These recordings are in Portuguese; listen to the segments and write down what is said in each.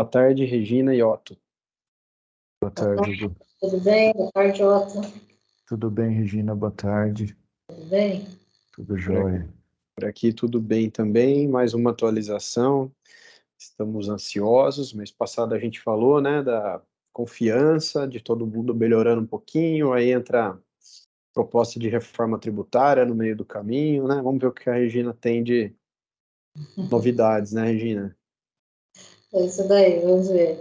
Boa tarde, Regina e Otto. Boa tarde, Edu. Tudo bem? Boa tarde, Otto. Tudo bem, Regina? Boa tarde. Tudo bem? Tudo jóia. Por aqui tudo bem também, mais uma atualização. Estamos ansiosos. Mês passado a gente falou, né, da confiança, de todo mundo melhorando um pouquinho, aí entra a proposta de reforma tributária no meio do caminho, né? Vamos ver o que a Regina tem de novidades, né, Regina? É isso daí, vamos ver.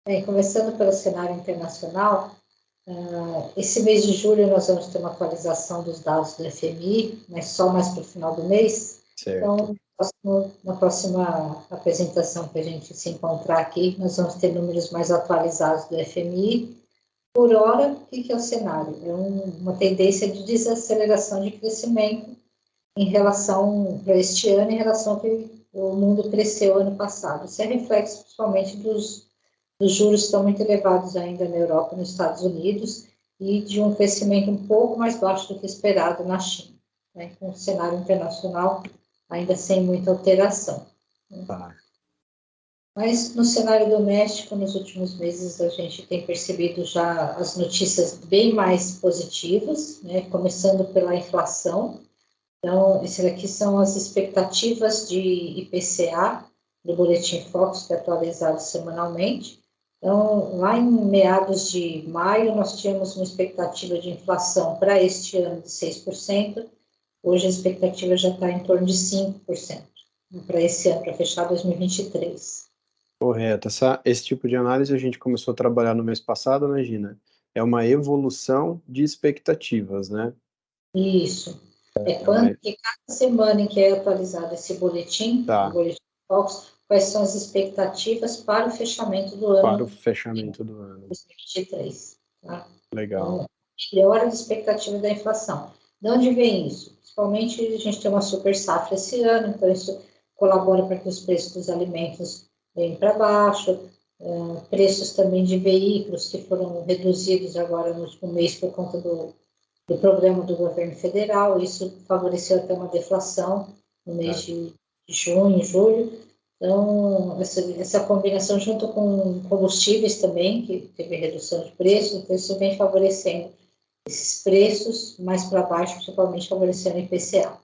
Bem, começando pelo cenário internacional, esse mês de julho nós vamos ter uma atualização dos dados do FMI, mas só mais para o final do mês. Certo. Então, na próxima apresentação que a gente se encontrar aqui, nós vamos ter números mais atualizados do FMI. Por hora, o que é o cenário? É uma tendência de desaceleração de crescimento em relação para este ano, em relação ao que o mundo cresceu ano passado. Isso é reflexo principalmente dos juros que estão muito elevados ainda na Europa e nos Estados Unidos e de um crescimento um pouco mais baixo do que esperado na China, né, com o cenário internacional ainda sem muita alteração. Tá. Mas no cenário doméstico, nos últimos meses, a gente tem percebido já as notícias bem mais positivas, né, começando pela inflação. Então, essas aqui são as expectativas de IPCA, do Boletim Focus, que é atualizado semanalmente. Então, lá em meados de maio, nós tínhamos uma expectativa de inflação para este ano de 6%. Hoje a expectativa já está em torno de 5% para esse ano, para fechar 2023. Correto. Esse tipo de análise a gente começou a trabalhar no mês passado, né, Gina? É uma evolução de expectativas, né? Isso. Que cada semana em que é atualizado esse boletim, Tá. o boletim Focus, quais são as expectativas para o fechamento do ano. Para o fechamento do ano. 2023. Tá? Legal. Então, melhora a expectativa da inflação. De onde vem isso? Principalmente a gente tem uma super safra esse ano, então isso colabora para que os preços dos alimentos venham para baixo, preços também de veículos que foram reduzidos agora no último mês por conta do programa do governo federal, isso favoreceu até uma deflação no mês de junho, julho. Então, essa combinação junto com combustíveis também, que teve redução de preços, então isso vem favorecendo esses preços mais para baixo, principalmente favorecendo o IPCA.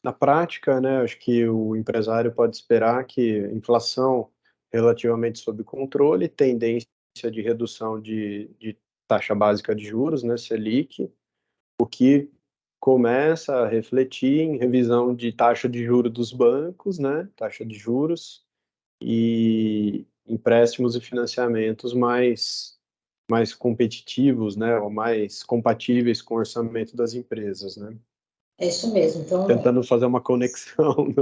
Na prática, né, acho que o empresário pode esperar que inflação relativamente sob controle, tendência de redução de taxa básica de juros, né, Selic, o que começa a refletir em revisão de taxa de juros dos bancos, né, taxa de juros e empréstimos e financiamentos mais competitivos, né, ou mais compatíveis com o orçamento das empresas, né? É isso mesmo. Então, tentando fazer uma conexão.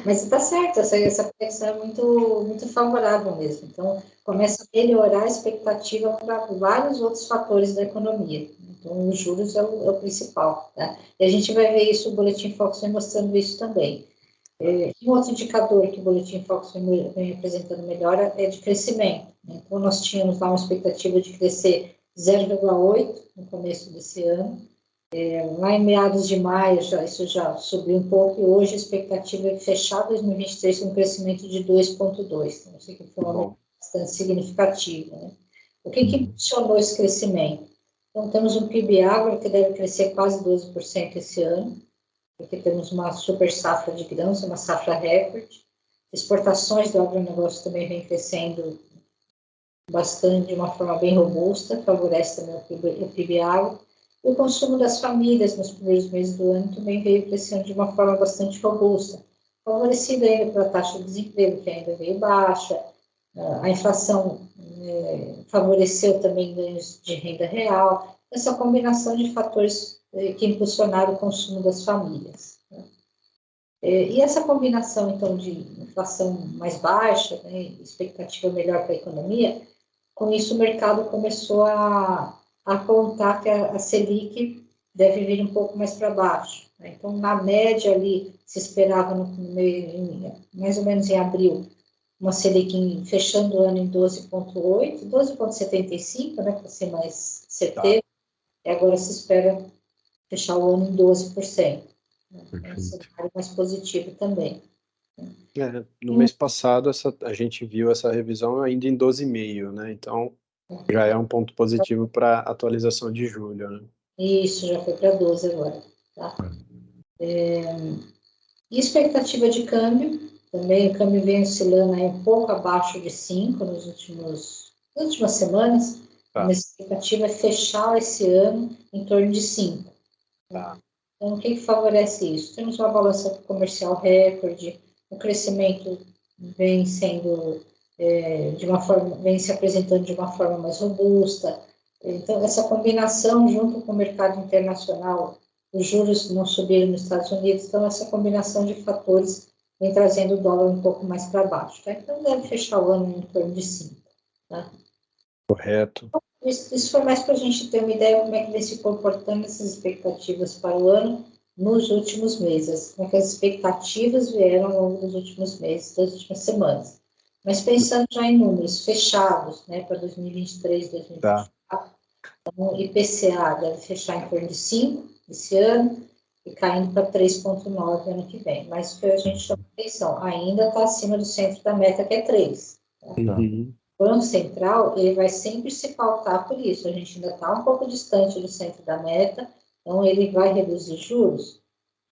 Mas está certo, essa conexão é muito favorável mesmo. Então, começa a melhorar a expectativa para vários outros fatores da economia. Então, os juros é o principal. Tá? E a gente vai ver isso, o Boletim Focus vem mostrando isso também. Um outro indicador que o Boletim Focus vem apresentando melhora é de crescimento. Né? Então, nós tínhamos lá uma expectativa de crescer 0,8 no começo desse ano. Lá em meados de maio, isso já subiu um pouco, e hoje a expectativa é fechar 2023 com um crescimento de 2,2. Então, isso aqui foi uma bastante significativa. Né? O que impulsionou esse crescimento? Então, temos um PIB agro que deve crescer quase 12% esse ano, porque temos uma super safra de grãos, uma safra recorde. Exportações do agronegócio também vem crescendo bastante, de uma forma bem robusta, favorece também o PIB agro. O consumo das famílias nos primeiros meses do ano também veio crescendo de uma forma bastante robusta, favorecido ainda pela taxa de desemprego, que ainda veio baixa. A inflação favoreceu também ganhos de renda real. Essa combinação de fatores que impulsionaram o consumo das famílias. Né? E essa combinação, então, de inflação mais baixa, né, expectativa melhor para a economia, com isso o mercado começou a apontar que a Selic deve vir um pouco mais para baixo. Né? Então, na média ali, se esperava mais ou menos em abril, uma Selic fechando o ano em 12,8, 12,75, né, para ser mais certeiro, e agora se espera fechar o ano em 12%. né? É um Perfeito. cenário mais positivo também. No mês passado, a gente viu essa revisão ainda em 12,5, né? Então, já é um ponto positivo para a atualização de julho, né? Isso, já foi para 12 agora, tá? E expectativa de câmbio, também o câmbio vem oscilando aí um pouco abaixo de 5 nas últimas semanas. Tá. A expectativa é fechar esse ano em torno de 5. Tá. Então, o que favorece isso? Temos uma balança comercial recorde, o crescimento vem sendo vem se apresentando de uma forma mais robusta. Então, essa combinação junto com o mercado internacional, os juros não subiram nos Estados Unidos, então essa combinação de fatores vem trazendo o dólar um pouco mais para baixo. Tá? Então, deve fechar o ano em torno de 5. Tá? Correto. Isso foi mais para a gente ter uma ideia como é que vem se comportando essas expectativas para o ano nos últimos meses, como é que as expectativas vieram ao longo dos últimos meses, das últimas semanas. Mas pensando já em números fechados, né, para 2023, 2024, então o IPCA deve fechar em torno de 5 esse ano e caindo para 3,9 ano que vem. Mas o que a gente chama atenção, ainda está acima do centro da meta, que é 3. Tá? Uhum. O Banco Central, ele vai sempre se pautar por isso. A gente ainda está um pouco distante do centro da meta, então ele vai reduzir juros?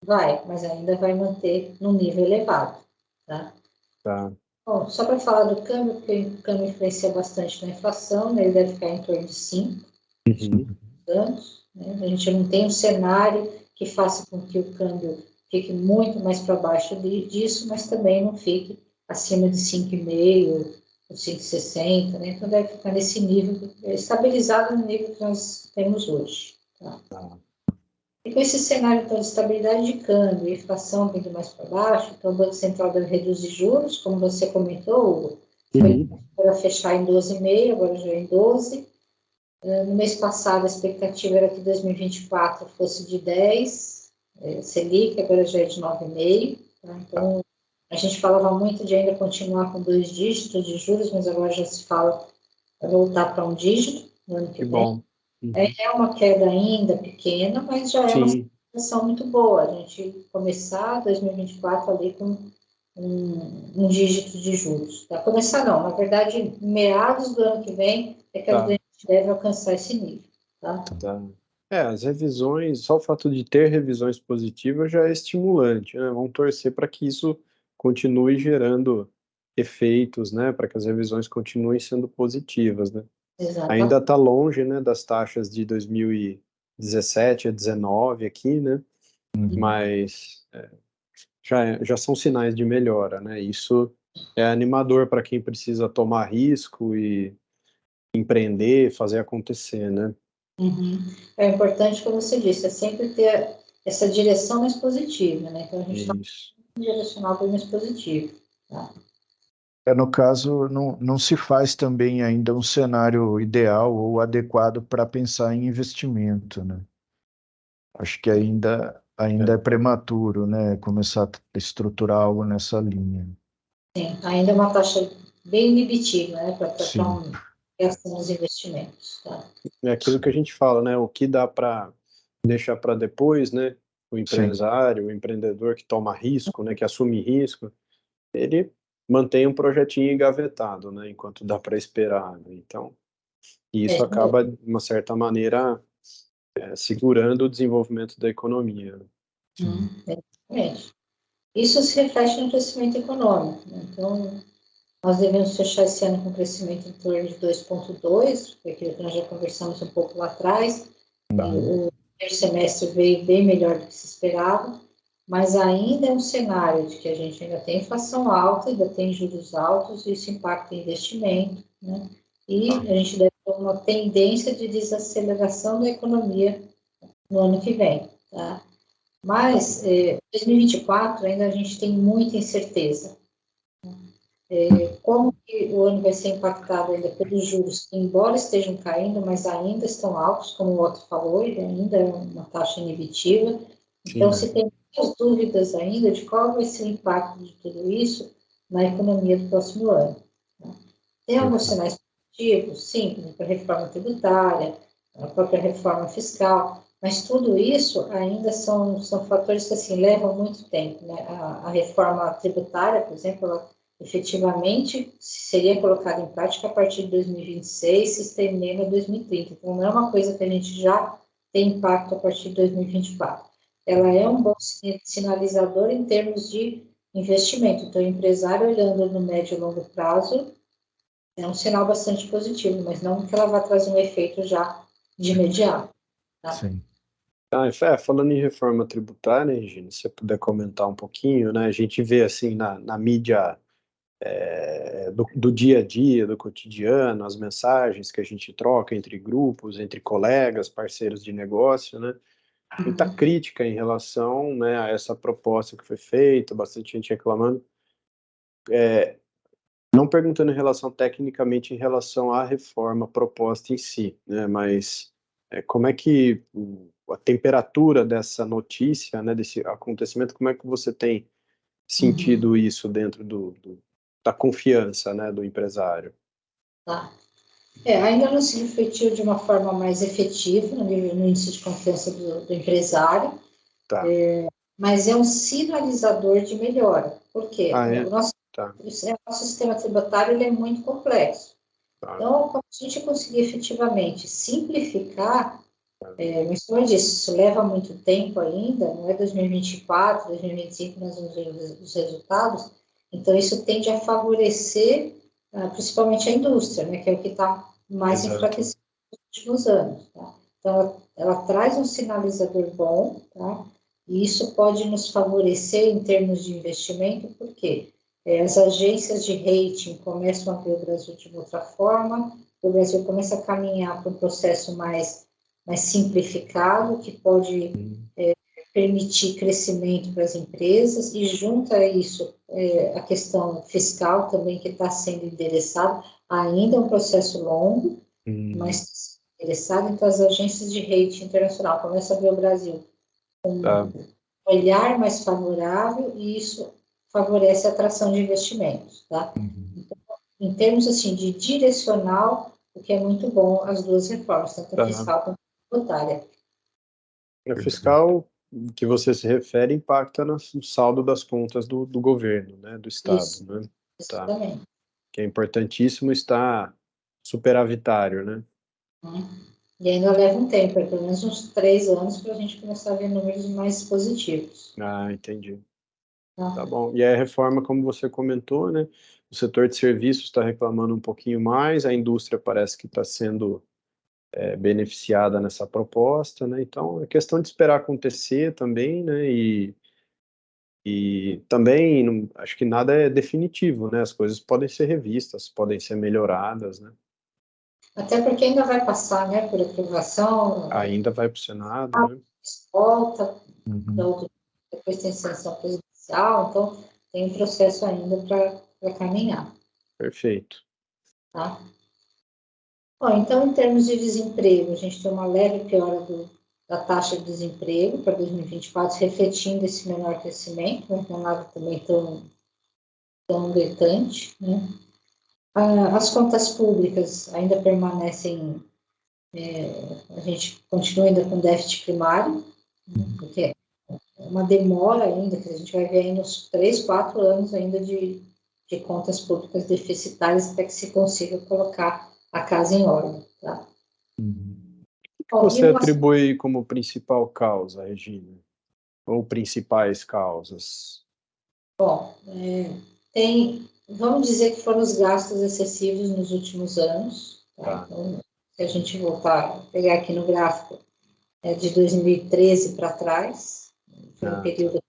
Vai, mas ainda vai manter num nível elevado. Tá? Tá. Bom, só para falar do câmbio, porque o câmbio influencia bastante na inflação, né? Ele deve ficar em torno de 5 anos. Né? A gente não tem um cenário que faça com que o câmbio fique muito mais para baixo disso, mas também não fique acima de 5,5 ou 5,60, né? Então deve ficar nesse nível, estabilizado no nível que nós temos hoje. Tá? E com esse cenário então, de estabilidade de câmbio e inflação vindo mais para baixo, então o Banco Central deve reduzir juros, como você comentou, Hugo, foi para fechar em 12,5, agora já é em 12. No mês passado, a expectativa era que 2024 fosse de 10, Selic, agora já é de 9,5. Tá? Então, a gente falava muito de ainda continuar com 2 dígitos de juros, mas agora já se fala voltar para um dígito no ano que vem. Bom. É uma queda ainda pequena, mas já é uma situação muito boa. A gente começar 2024 ali com um dígito de juros. Tá? Começar não, na verdade, meados do ano que vem é que a gente deve alcançar esse nível. Tá? As revisões, só o fato de ter revisões positivas já é estimulante, né? Vamos torcer para que isso continue gerando efeitos, né? Para que as revisões continuem sendo positivas, né? Exatamente. Ainda está longe, né, das taxas de 2017 a 2019 aqui, né? Mas já são sinais de melhora, né? Isso é animador para quem precisa tomar risco e empreender, fazer acontecer, né? É importante, como você disse, é sempre ter essa direção mais positiva, né? Então a gente está direcional para o mais positivo. Tá? No caso, não se faz também ainda um cenário ideal ou adequado para pensar em investimento, né? Acho que ainda é prematuro, né? Começar a estruturar algo nessa linha. Sim, ainda é uma taxa bem inibitiva, né? Para questão dos investimentos. Tá? É aquilo que a gente fala, né? O que dá para deixar para depois, né? O empresário, o empreendedor que toma risco, né? Que assume risco, ele mantém um projetinho engavetado, né? Enquanto dá para esperar, né? Então, isso acaba, de uma certa maneira, segurando o desenvolvimento da economia. Exatamente. Isso se reflete no crescimento econômico. Né? Então, nós devemos fechar esse ano com crescimento em torno de 2,2, que é aquilo que nós já conversamos um pouco lá atrás. O primeiro semestre veio bem melhor do que se esperava, mas ainda é um cenário de que a gente ainda tem inflação alta, ainda tem juros altos, e isso impacta em investimento, né? E a gente deve ter uma tendência de desaceleração da economia no ano que vem, tá? Mas, 2024, ainda a gente tem muita incerteza. Como que o ano vai ser impactado ainda pelos juros, que embora estejam caindo, mas ainda estão altos, como o Otto falou, e ainda é uma taxa inibitiva. Então, se tem muitas dúvidas ainda de qual vai ser o impacto de tudo isso na economia do próximo ano. Né? Tem alguns sinais positivos? Sim, a reforma tributária, a própria reforma fiscal, Mas tudo isso ainda são fatores que, assim, levam muito tempo, né? A reforma tributária, por exemplo, ela efetivamente seria colocada em prática a partir de 2026, se estendendo a 2030. Então, não é uma coisa que a gente já tem impacto a partir de 2024. Ela é um bom sinalizador em termos de investimento. Então, o empresário olhando no médio e longo prazo é um sinal bastante positivo, mas não que ela vá trazer um efeito já de imediato. Tá? Sim. Falando em reforma tributária, Regina, se você puder comentar um pouquinho, né? A gente vê assim na mídia do dia a dia, do cotidiano, as mensagens que a gente troca entre grupos, entre colegas, parceiros de negócio, né? Muita crítica em relação, né, a essa proposta que foi feita, bastante gente reclamando, não perguntando em relação tecnicamente em relação à reforma proposta em si, né, mas como é que a temperatura dessa notícia, né, desse acontecimento, como é que você tem sentido isso dentro da confiança, né, do empresário? Tá. Ainda não se refletiu de uma forma mais efetiva no índice de confiança do empresário, Tá. mas é um sinalizador de melhora. Por quê? O nosso sistema tributário ele é muito complexo. Tá. Então, como a gente conseguir efetivamente simplificar, mas como eu disse, isso leva muito tempo ainda, não é 2024, 2025 nós vamos ver os resultados, então isso tende a favorecer principalmente a indústria, né, que é o que está mais enfraquecido nos últimos anos. Tá? Então, ela traz um sinalizador bom, tá? E isso pode nos favorecer em termos de investimento, porque as agências de rating começam a ver o Brasil de outra forma, o Brasil começa a caminhar para um processo mais simplificado, que pode permitir crescimento para as empresas, e junto a isso a questão fiscal também que está sendo endereçada, ainda é um processo longo, mas endereçado, então as agências de rating internacional começam a ver o Brasil com um olhar mais favorável, e isso favorece a atração de investimentos, tá? Então, em termos, assim, de direcional, o que é muito bom, as duas reformas, tanto a fiscal quanto a tributária. A fiscal que você se refere impacta no saldo das contas do governo, né, do Estado, Isso, né? Tá. também. Que é importantíssimo estar superavitário, né? E ainda leva um tempo, pelo menos uns 3 anos, para a gente começar a ver números mais positivos. Entendi. Tá bom. E a reforma, como você comentou, né? O setor de serviços está reclamando um pouquinho mais, a indústria parece que está sendo beneficiada nessa proposta, né? Então, é questão de esperar acontecer também, né? E também, acho que nada é definitivo, né? As coisas podem ser revistas, podem ser melhoradas, né? Até porque ainda vai passar, né, por aprovação. Ainda vai para o Senado, né? Volta, depois tem sanção presidencial, então tem um processo ainda para caminhar. Perfeito. Tá? Bom, então, em termos de desemprego, a gente tem uma leve piora da taxa de desemprego para 2024, refletindo esse menor crescimento, mas não é nada também tão gritante, né? As contas públicas ainda permanecem, a gente continua ainda com déficit primário, porque é uma demora ainda, que a gente vai ver aí uns 3, 4 anos ainda de contas públicas deficitárias até que se consiga colocar a casa em ordem. Tá? O que você atribui como principal causa, Regina? Ou principais causas? Bom, vamos dizer que foram os gastos excessivos nos últimos anos. Tá? Então, se a gente voltar, pegar aqui no gráfico, de 2013 para trás, foi um período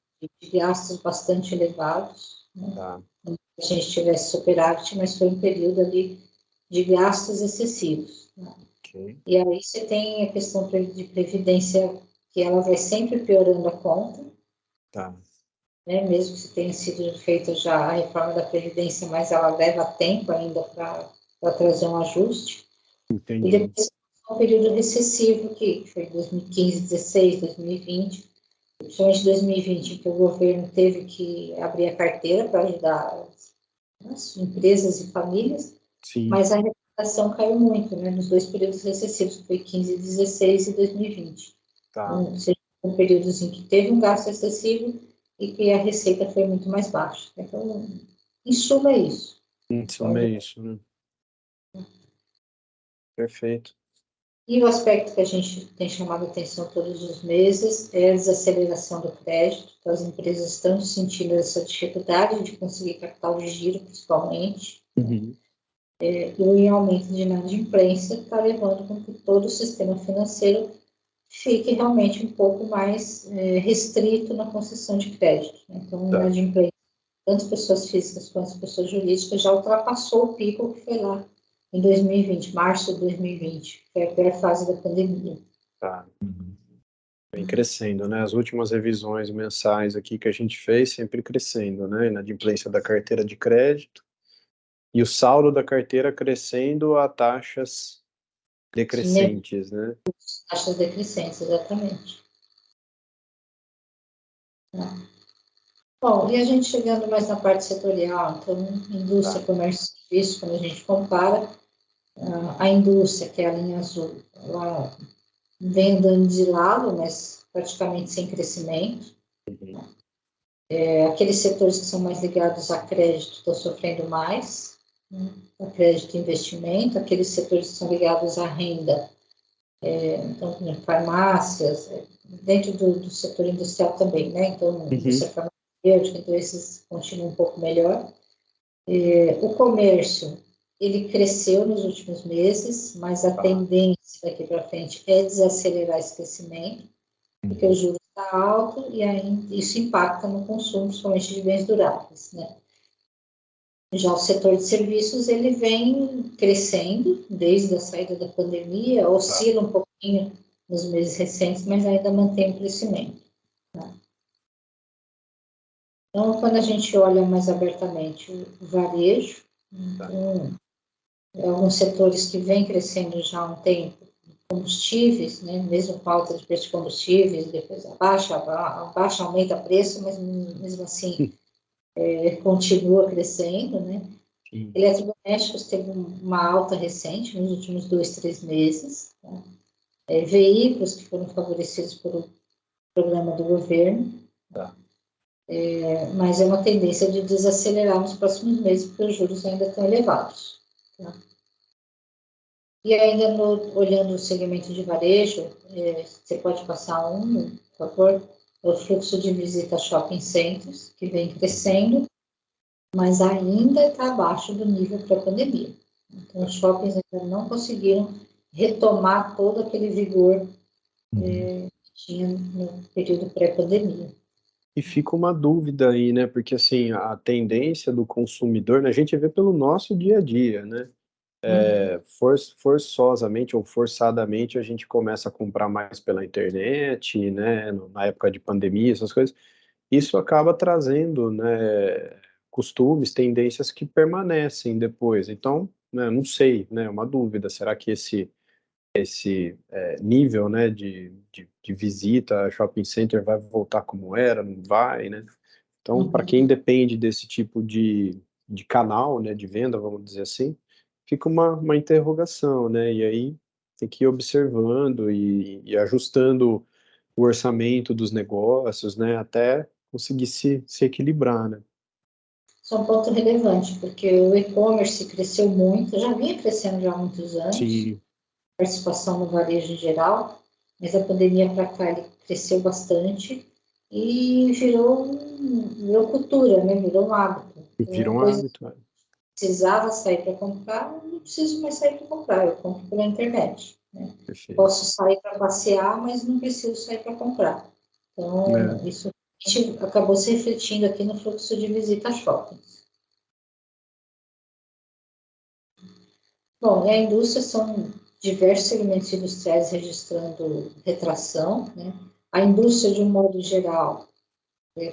de gastos bastante elevados. Né? Não que a gente tivesse superávit, mas foi um período ali de gastos excessivos. Né? E aí você tem a questão de previdência, que ela vai sempre piorando a conta. Né, mesmo que tenha sido feita já a reforma da Previdência, mas ela leva tempo ainda para trazer um ajuste. Entendi. E depois um período recessivo, que foi 2015, 16, 2020, principalmente 2020, que o governo teve que abrir a carteira para ajudar as empresas e famílias, mas a arrecadação caiu muito, né, nos 2 períodos recessivos, que foi 15, 16 e 2020. Tá. Seja com períodos em que teve um gasto excessivo e que a receita foi muito mais baixa. Então, em suma, é isso. Em suma, é isso, né? Perfeito. E o aspecto que a gente tem chamado a atenção todos os meses é a desaceleração do crédito. Então, as empresas estão sentindo essa dificuldade de conseguir capital de giro, principalmente. Uhum. E o aumento de inadimplência está levando com que todo o sistema financeiro fique realmente um pouco mais restrito na concessão de crédito. Então, a inadimplência, tanto pessoas físicas quanto pessoas jurídicas, já ultrapassou o pico que foi lá em 2020, março de 2020, que foi a pior fase da pandemia. Tá. Vem crescendo, né? As últimas revisões mensais aqui que a gente fez, sempre crescendo, né? Inadimplência da carteira de crédito e o saldo da carteira crescendo a taxas decrescentes, né? Taxas decrescentes, exatamente. Bom, e a gente chegando mais na parte setorial, então, indústria, comércio e serviços, quando a gente compara, a indústria, que é a linha azul, ela vem andando de lado, mas praticamente sem crescimento. Aqueles setores que são mais ligados a crédito estão sofrendo mais, a crédito e investimento. Aqueles setores que são ligados à renda, então, farmácias, dentro do setor industrial também, né? Então, indústria farmacêutica, então esses continuam um pouco melhor. O comércio, ele cresceu nos últimos meses, mas a tendência daqui para frente é desacelerar esse crescimento, porque o juros está alto e aí isso impacta no consumo, principalmente de bens duráveis, né? Já o setor de serviços, ele vem crescendo desde a saída da pandemia, oscila um pouquinho nos meses recentes, mas ainda mantém o crescimento. Né? Então, quando a gente olha mais abertamente o varejo, então, alguns setores que vêm crescendo já há um tempo, combustíveis, né, mesmo com alta de preço de combustíveis, depois abaixa, aumenta o preço, mas mesmo assim continua crescendo, né? Sim. Eletrodomésticos teve uma alta recente, nos últimos 2, 3 meses. Tá? Veículos que foram favorecidos pelo programa do governo. Tá? Mas é uma tendência de desacelerar nos próximos meses, porque os juros ainda estão elevados. Tá? E ainda olhando o segmento de varejo, você pode passar por favor, o fluxo de visita a shopping centers, que vem crescendo, mas ainda está abaixo do nível pré-pandemia. Então, os shoppings ainda não conseguiram retomar todo aquele vigor que tinha no período pré-pandemia. E fica uma dúvida aí, né? Porque, assim, a tendência do consumidor, né, a gente vê pelo nosso dia a dia, né? Forçosamente ou forçadamente a gente começa a comprar mais pela internet, né? Na época de pandemia, essas coisas. Isso acaba trazendo, né, costumes, tendências que permanecem depois. Então, né, não sei, né, uma dúvida, será que esse nível, né, de visita a shopping center vai voltar como era, não vai, né? Então, para quem depende desse tipo de canal, né, de venda, vamos dizer assim, fica uma interrogação, né? E aí tem que ir observando e ajustando o orçamento dos negócios, né, até conseguir se equilibrar, né? Isso é um ponto relevante, porque o e-commerce cresceu muito, já vinha crescendo já há muitos anos, Sim. Participação no varejo em geral, mas a pandemia para cá ele cresceu bastante e virou cultura, né? Virou um hábito. Virou um hábito. Precisava sair para comprar, não preciso mais sair para comprar, eu compro pela internet. Né? Posso sair para passear, mas não preciso sair para comprar. Então, isso acabou se refletindo aqui no fluxo de visita a shoppings. Bom, e a indústria são diversos segmentos industriais registrando retração, né? A indústria, de um modo geral,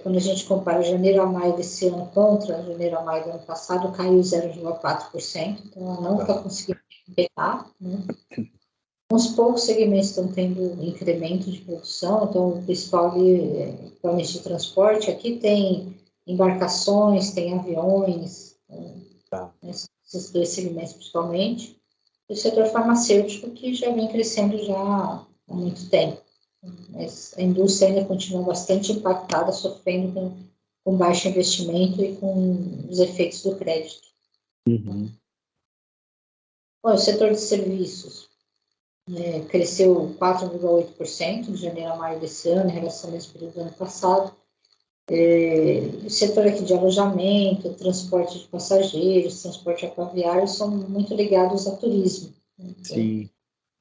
quando a gente compara janeiro a maio desse ano contra janeiro a maio do ano passado, caiu 0,4%, então ela não está conseguindo recuperar, né? Uns poucos segmentos estão tendo incremento de produção, então o principal ali, principalmente de transporte, aqui tem embarcações, tem aviões, esses 2 segmentos principalmente, e o setor farmacêutico, que já vem crescendo já há muito tempo. Mas a indústria ainda continua bastante impactada, sofrendo com baixo investimento e com os efeitos do crédito. Uhum. Bom, o setor de serviços cresceu 4,8% de janeiro a maio desse ano, em relação ao mesmo período do ano passado. O setor aqui de alojamento, transporte de passageiros, transporte aquaviário são muito ligados ao turismo. Então, Sim.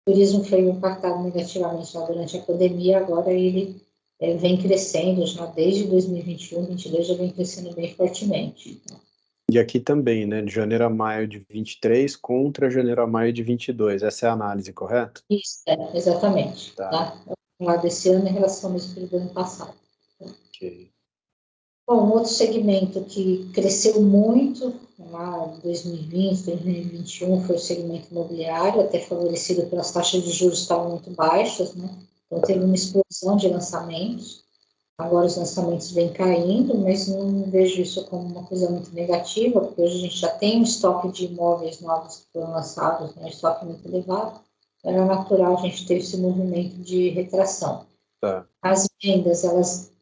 o turismo foi impactado negativamente lá durante a pandemia, agora ele vem crescendo já desde 2021, 2022 já vem crescendo bem fortemente. E aqui também, né, de janeiro a maio de 23 contra janeiro a maio de 22. Essa é a análise, correto? Isso, exatamente. Tá. Tá? Lá desse ano em relação ao mesmo período do ano passado. Ok. Bom, um outro segmento que cresceu muito lá em 2020, 2021 foi o segmento imobiliário, até favorecido pelas taxas de juros que estavam muito baixas, né? Então teve uma explosão de lançamentos. Agora os lançamentos vêm caindo, mas não vejo isso como uma coisa muito negativa, porque hoje a gente já tem um estoque de imóveis novos que foram lançados, né? Um estoque muito elevado. Era natural a gente ter esse movimento de retração. Tá. As vendas, elas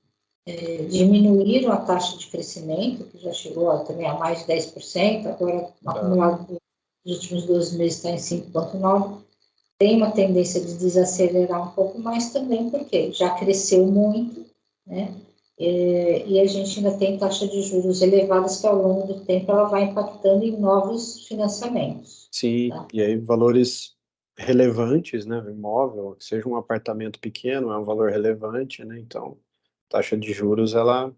diminuíram a taxa de crescimento, que já chegou também a mais de 10%, agora o acumulado dos últimos 12 meses está em 5,9%. Tem uma tendência de desacelerar um pouco mais também, porque já cresceu muito, né? E a gente ainda tem taxa de juros elevadas que ao longo do tempo ela vai impactando em novos financiamentos. Sim, Tá? e aí valores relevantes, né, imóvel, que seja um apartamento pequeno, é um valor relevante, né, então taxa de juros, ela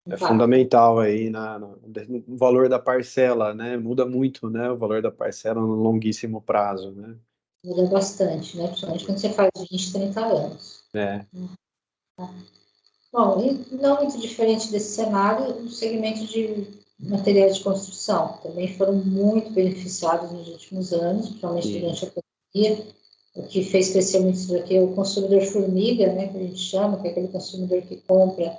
é fundamental aí no valor da parcela, né, muda muito, né, o valor da parcela no longuíssimo prazo, né. Muda bastante, né? Principalmente quando você faz 20, 30 anos. É. Bom, e não muito diferente desse cenário, o segmento de materiais de construção também foram muito beneficiados nos últimos anos, principalmente durante a pandemia. O que fez crescer muito isso daqui é o consumidor formiga, né, que a gente chama, que é aquele consumidor que compra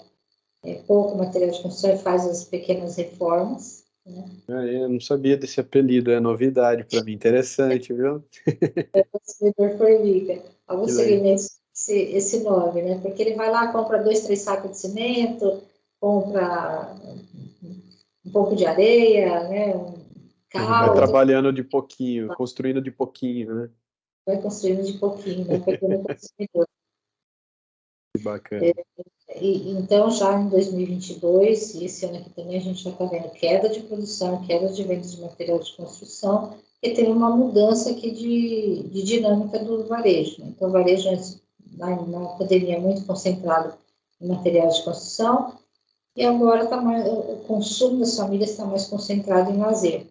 pouco material de construção e faz as pequenas reformas. Né? Eu não sabia desse apelido, é novidade para mim, interessante, viu? Consumidor formiga. Que Alguns legal. segmentos esse nome, né? Porque ele vai lá, compra 2, 3 sacos de cimento, compra um pouco de areia, né? Um Ele vai cal, trabalhando de pouquinho, construindo de pouquinho, né? vai construindo de pouquinho, né? Pequeno consumidor. Que bacana. Então, já em 2022, e esse ano aqui também, a gente já está vendo queda de produção, queda de vendas de material de construção, e tem uma mudança aqui de dinâmica do varejo. Então, o varejo, antes, na pandemia, muito concentrado em material de construção, e agora o consumo das famílias está mais concentrado em lazer.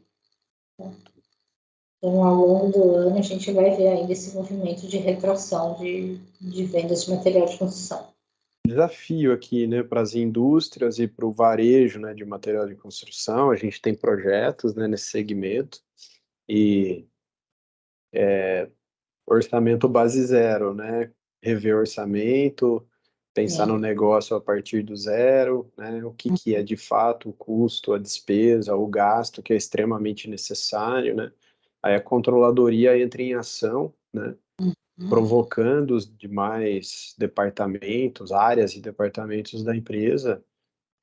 Então, ao longo do ano, a gente vai ver ainda esse movimento de retração de vendas de material de construção. Desafio aqui, né, para as indústrias e para o varejo, né, de material de construção. A gente tem projetos, né, nesse segmento e orçamento base zero, né, rever orçamento, pensar no negócio a partir do zero, né, o que que é de fato o custo, a despesa, o gasto que é extremamente necessário, né. Aí a controladoria entra em ação, né, provocando os demais departamentos, áreas e departamentos da empresa,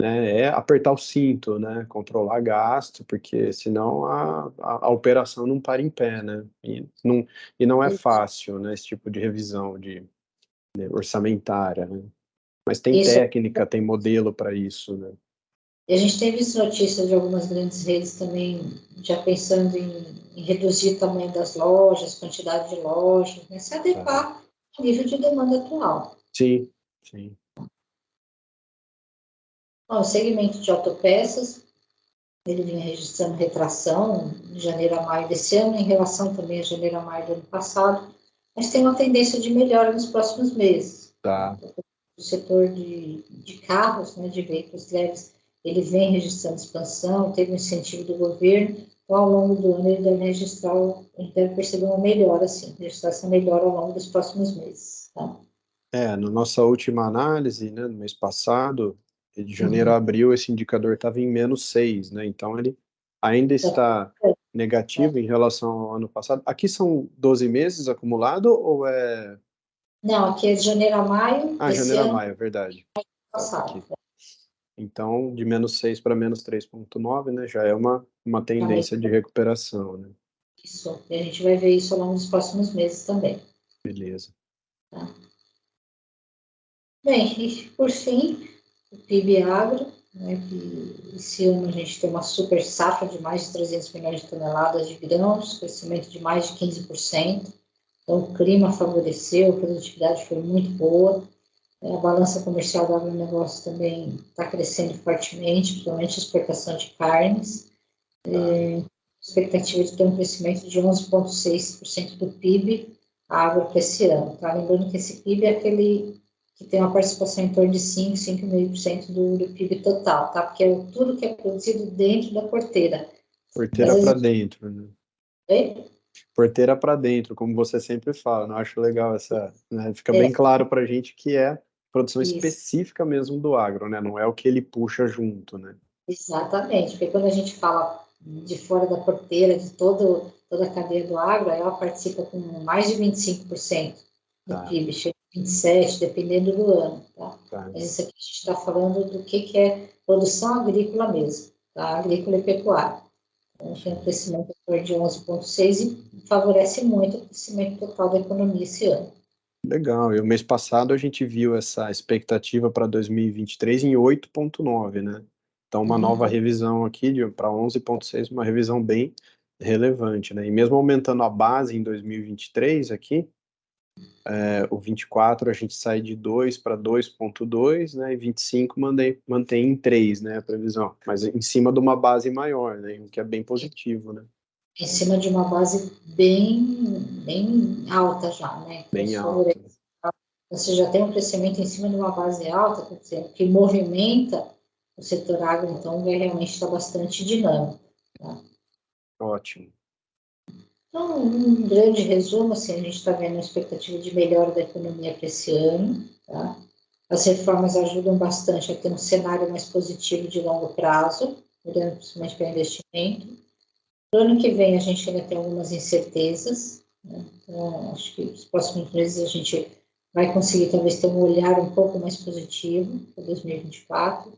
né, é apertar o cinto, né, controlar gasto, porque senão a operação não para em pé, né, e não é fácil, né, esse tipo de revisão né, orçamentária, né, mas tem Isso. técnica, tem modelo para isso, né. E a gente tem visto notícias de algumas grandes redes também já pensando em reduzir o tamanho das lojas, quantidade de lojas, né, se adequar ao nível de demanda atual. Sim, sim. Bom, o segmento de autopeças, ele vinha registrando retração de janeiro a maio desse ano, em relação também a janeiro a maio do ano passado, mas tem uma tendência de melhora nos próximos meses. Tá. O setor de carros, né, de veículos leves, ele vem registrando expansão, teve um incentivo do governo, então ao longo do ano ele deve registrar, ele deve perceber uma melhora, assim, registrar essa melhora ao longo dos próximos meses. Tá? Na nossa última análise, né, no mês passado, de janeiro a abril, esse indicador estava em -6, né, então ele ainda está negativo em relação ao ano passado. Aqui são 12 meses acumulado ou é Não, aqui é de janeiro a maio, Ah, esse janeiro a ano maio, é verdade. passado. Aqui. Então, de -6 para -3,9, né? Já é uma tendência de recuperação, né? Isso. E a gente vai ver isso ao longo dos próximos meses também. Beleza. Tá? Bem, e por fim, o PIB agro, né, que esse ano a gente tem uma super safra de mais de 300 milhões de toneladas de grãos, crescimento de mais de 15%. Então, o clima favoreceu, a produtividade foi muito boa. A balança comercial do agronegócio também está crescendo fortemente, principalmente a exportação de carnes. Expectativa de ter um crescimento de 11,6% do PIB agro para esse ano. Tá? Lembrando que esse PIB é aquele que tem uma participação em torno de 5,5% do PIB total, tá? Porque é tudo que é produzido dentro da porteira. Porteira para dentro, né? É? Porteira para dentro, como você sempre fala. Eu acho legal essa, né? Fica bem claro para a gente que é produção Isso. específica mesmo do agro, né? Não é o que ele puxa junto, né? Exatamente, porque quando a gente fala de fora da porteira, de toda a cadeia do agro, ela participa com mais de 25% do Tá, PIB, chega a 27%, dependendo do ano. Tá? tá. Mas isso aqui a gente está falando do que é produção agrícola mesmo, tá? Agrícola e pecuária. Então, tem um crescimento de 11,6% e favorece muito o crescimento total da economia esse ano. Legal. E o mês passado a gente viu essa expectativa para 2023 em 8,9, né? Então, uma nova revisão aqui para 11,6, uma revisão bem relevante, né? E mesmo aumentando a base em 2023 aqui, o 24 a gente sai de 2 para 2,2, né? E 25 mantém em 3, né? A previsão. Mas em cima de uma base maior, né? O que é bem positivo, né? Em cima de uma base bem alta já, né? Então, Bem isso alto. favorece. Você já tem um crescimento em cima de uma base alta, quer dizer, que movimenta o setor agro, então vai realmente estar bastante dinâmico. Tá? Ótimo. Então, um grande resumo, assim, a gente está vendo uma expectativa de melhora da economia para esse ano. Tá? As reformas ajudam bastante a ter um cenário mais positivo de longo prazo, olhando principalmente para investimento. No ano que vem a gente ainda tem algumas incertezas, né? Então, acho que nos próximos meses a gente vai conseguir talvez ter um olhar um pouco mais positivo para 2024.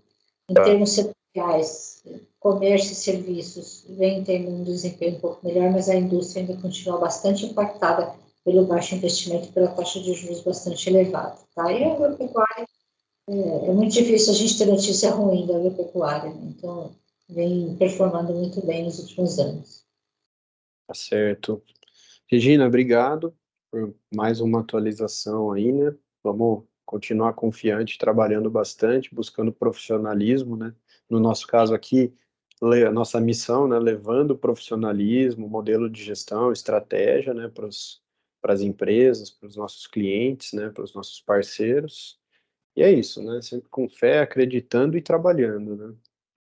Em termos setoriais, comércio e serviços vem tendo um desempenho um pouco melhor, mas a indústria ainda continua bastante impactada pelo baixo investimento e pela taxa de juros bastante elevada. Tá? E a agropecuária, é muito difícil a gente ter notícia ruim da agropecuária, né? Então vem performando muito bem nos últimos anos. Tá certo. Regina, obrigado por mais uma atualização aí, né? Vamos continuar confiante, trabalhando bastante, buscando profissionalismo, né? No nosso caso aqui, a nossa missão, né? Levando profissionalismo, modelo de gestão, estratégia, né? Para as empresas, para os nossos clientes, né? Para os nossos parceiros. E é isso, né? Sempre com fé, acreditando e trabalhando, né?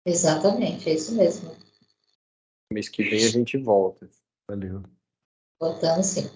Exatamente, é isso mesmo. Mês que vem a gente volta. Valeu. Voltando sim.